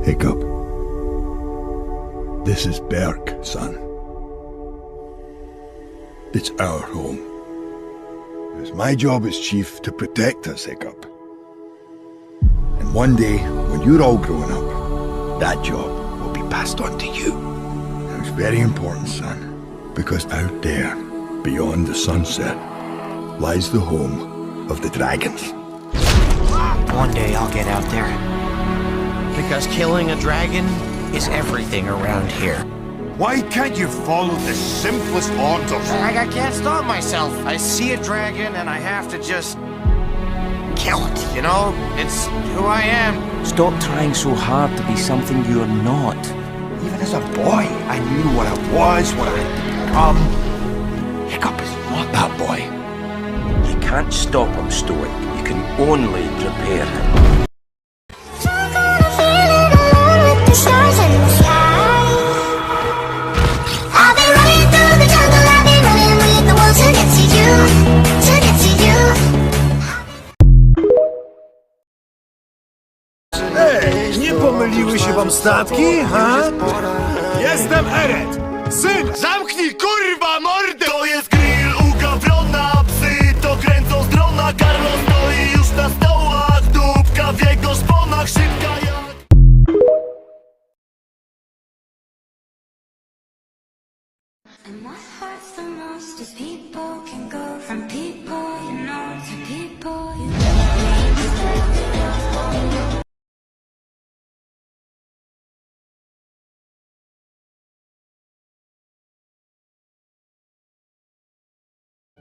Hiccup. This is Berk, son. It's our home. It's my job as chief to protect us, Hiccup. And one day, when you're all grown up, that job will be passed on to you. And it's very important, son, because out there, beyond the sunset, lies the home of the dragons. One day I'll get out there. Because killing a dragon is everything around here. Why can't you follow the simplest orders? I can't stop myself. I see a dragon and I have to just kill it, you know? It's who I am. Stop trying so hard to be something you're not. Even as a boy, I knew what I was, what I had become. Hiccup is not that boy. You can't stop him, Stoic. You can only prepare him. Nie pomyliły się wam statki, ha? Jestem Eret, syn! Zamknij, kurwa, mordę! To jest grill u gawrona, psy to kręcą z drona. Carlo stoi już na stołach, dupka w jego szponach, szybka jak... And what hurts the most is people can go from people you know to people you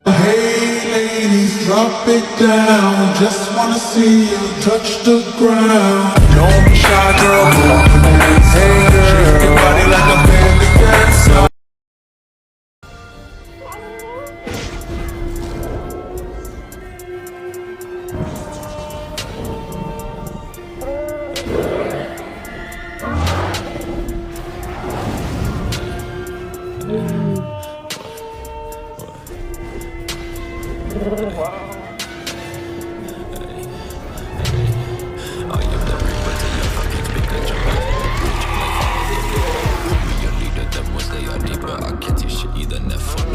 Hey ladies, drop it down. Just wanna see you touch the ground. Don't be shy, girl. Hey girl, shake your body like a belly dancer. Your leader, them was they are deeper. I can't see shit either, never.